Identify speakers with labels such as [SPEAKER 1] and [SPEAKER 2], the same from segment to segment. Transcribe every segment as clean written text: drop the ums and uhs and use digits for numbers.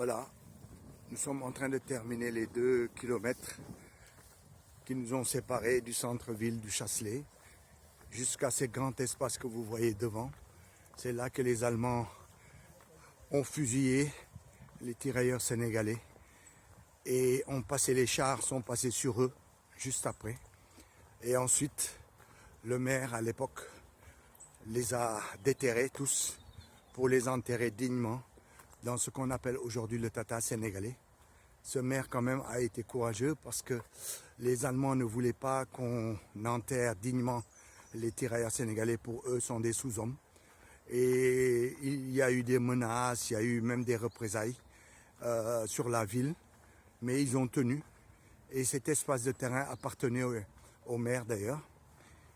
[SPEAKER 1] Voilà, nous sommes en train de terminer les 2 kilomètres qui nous ont séparés du centre-ville du Chasselet jusqu'à ces grands espaces que vous voyez devant. C'est là que les Allemands ont fusillé les tirailleurs sénégalais et ont passé, les chars sont passés sur eux juste après. Et ensuite, le maire à l'époque les a déterrés tous pour les enterrer dignement dans ce qu'on appelle aujourd'hui le Tata sénégalais. Ce maire quand même a été courageux parce que les Allemands ne voulaient pas qu'on enterre dignement les tirailleurs sénégalais. Pour eux, sont des sous-hommes. Et il y a eu des menaces, il y a eu même des représailles sur la ville. Mais ils ont tenu. Et cet espace de terrain appartenait au maire d'ailleurs,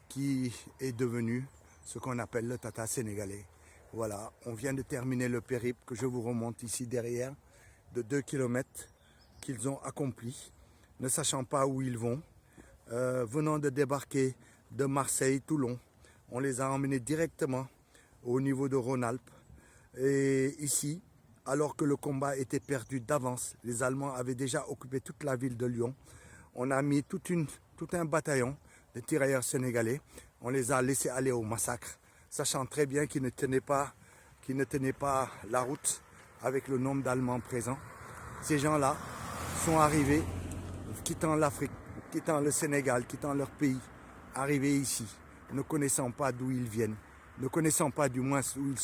[SPEAKER 1] qui est devenu ce qu'on appelle le Tata sénégalais. Voilà, on vient de terminer le périple que je vous remonte ici derrière, de 2 kilomètres qu'ils ont accompli, ne sachant pas où ils vont, venant de débarquer de Marseille, Toulon. On les a emmenés directement au niveau de Rhône-Alpes. Et ici, alors que le combat était perdu d'avance, les Allemands avaient déjà occupé toute la ville de Lyon. On a mis tout un bataillon de tirailleurs sénégalais. On les a laissés aller au massacre, sachant très bien qu'ils ne tenaient pas la route avec le nombre d'Allemands présents. Ces gens-là sont arrivés, quittant l'Afrique, quittant le Sénégal, quittant leur pays, arrivés ici, ne connaissant pas d'où ils viennent, ne connaissant pas du moins où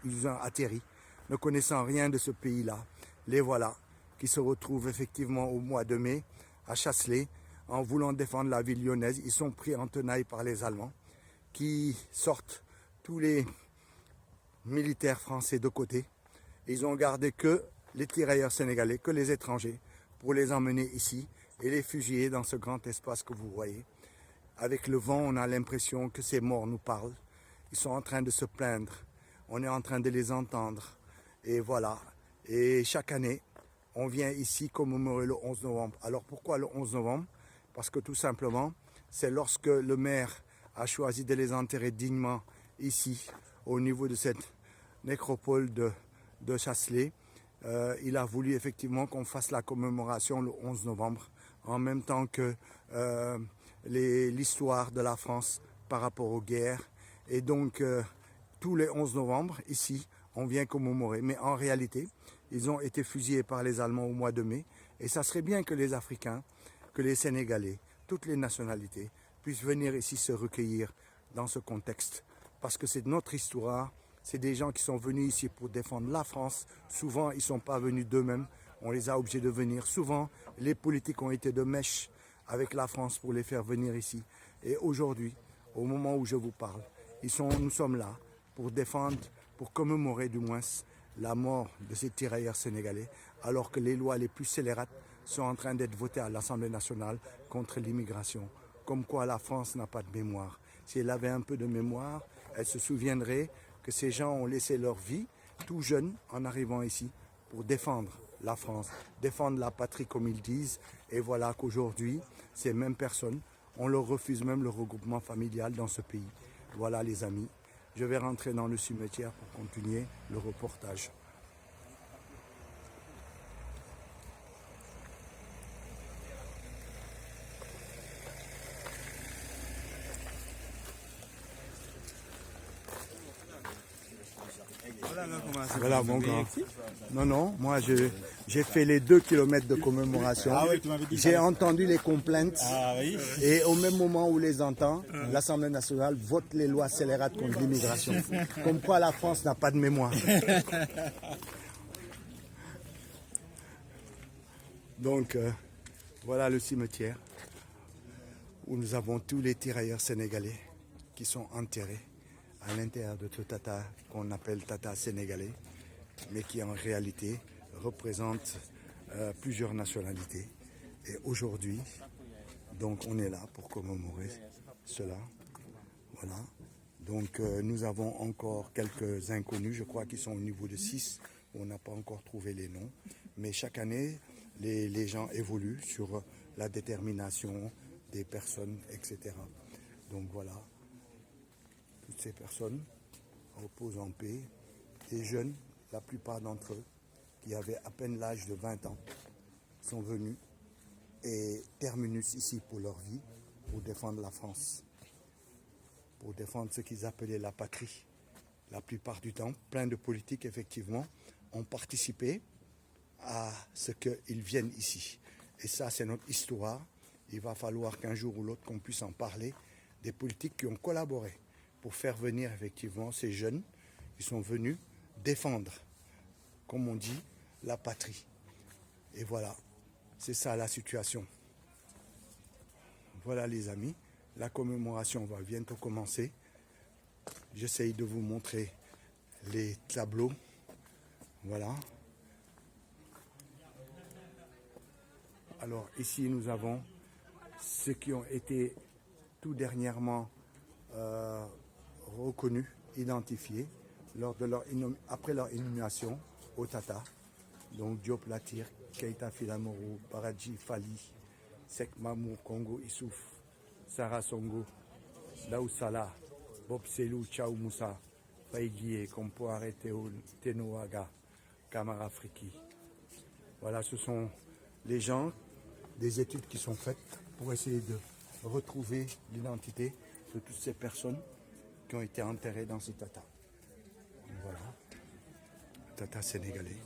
[SPEAKER 1] ils ont atterri, ne connaissant rien de ce pays-là. Les voilà qui se retrouvent effectivement au mois de mai à Chasselet en voulant défendre la ville lyonnaise. Ils sont pris en tenaille par les Allemands qui sortent tous les militaires français de côté. Ils ont gardé que les tirailleurs sénégalais, que les étrangers, pour les emmener ici et les fusiller dans ce grand espace que vous voyez. Avec le vent, on a l'impression que ces morts nous parlent. Ils sont en train de se plaindre. On est en train de les entendre. Et voilà. Et chaque année, on vient ici commémorer le 11 novembre. Alors pourquoi le 11 novembre? Parce que tout simplement, c'est lorsque le maire a choisi de les enterrer dignement ici, au niveau de cette nécropole de Chasselet. Il a voulu effectivement qu'on fasse la commémoration le 11 novembre, en même temps que l'histoire de la France par rapport aux guerres. Et donc, tous les 11 novembre, ici, on vient commémorer. Mais en réalité, ils ont été fusillés par les Allemands au mois de mai. Et ça serait bien que les Africains, que les Sénégalais, toutes les nationalités, puissent venir ici se recueillir dans ce contexte. Parce que c'est notre histoire, c'est des gens qui sont venus ici pour défendre la France. Souvent, ils ne sont pas venus d'eux-mêmes, on les a obligés de venir. Souvent, les politiques ont été de mèche avec la France pour les faire venir ici. Et aujourd'hui, au moment où je vous parle, nous sommes là pour défendre, pour commémorer du moins la mort de ces tirailleurs sénégalais, alors que les lois les plus scélérates sont en train d'être votées à l'Assemblée nationale contre l'immigration. Comme quoi la France n'a pas de mémoire. Si elle avait un peu de mémoire, elle se souviendrait que ces gens ont laissé leur vie tout jeunes en arrivant ici pour défendre la France, défendre la patrie comme ils disent. Et voilà qu'aujourd'hui, ces mêmes personnes, on leur refuse même le regroupement familial dans ce pays. Voilà les amis, je vais rentrer dans le cimetière pour continuer le reportage. Voilà mon grand. Non, moi j'ai fait les 2 kilomètres de commémoration. J'ai entendu les complaintes et au même moment où les entend, l'Assemblée nationale vote les lois scélérates contre l'immigration. Comme quoi la France n'a pas de mémoire. Donc voilà le cimetière où nous avons tous les tirailleurs sénégalais qui sont enterrés à l'intérieur de ce Tata qu'on appelle Tata sénégalais, mais qui en réalité représente plusieurs nationalités. Et aujourd'hui, donc on est là pour commémorer cela. Voilà. Donc nous avons encore quelques inconnus, je crois qu'ils sont au niveau de 6, on n'a pas encore trouvé les noms. Mais chaque année, les gens évoluent sur la détermination des personnes, etc. Donc voilà. Toutes ces personnes reposent en paix, des jeunes, la plupart d'entre eux, qui avaient à peine l'âge de 20 ans, sont venus et terminus ici pour leur vie, pour défendre la France, pour défendre ce qu'ils appelaient la patrie. La plupart du temps, plein de politiques, effectivement, ont participé à ce qu'ils viennent ici. Et ça, c'est notre histoire. Il va falloir qu'un jour ou l'autre qu'on puisse en parler, des politiques qui ont collaboré pour faire venir effectivement ces jeunes qui sont venus défendre, comme on dit, la patrie. Et voilà, c'est ça la situation. Voilà les amis, la commémoration va bientôt commencer. J'essaye de vous montrer les tableaux. Voilà. Alors ici nous avons ceux qui ont été tout dernièrement reconnus, identifiés après leur inhumation au Tata. Donc Diop Latir, Keita Filamoro, Baradji Fali, Sek Mamour, Congo Issouf, Sarah Songo, Daoussala, Bob Selou, Tchao Moussa, Faïguié, Kompoare Tenoaga, Kamara Friki. Voilà, ce sont les gens, des études qui sont faites pour essayer de retrouver l'identité de toutes ces personnes qui ont été enterrées dans ces tatas. Voilà, tata sénégalais.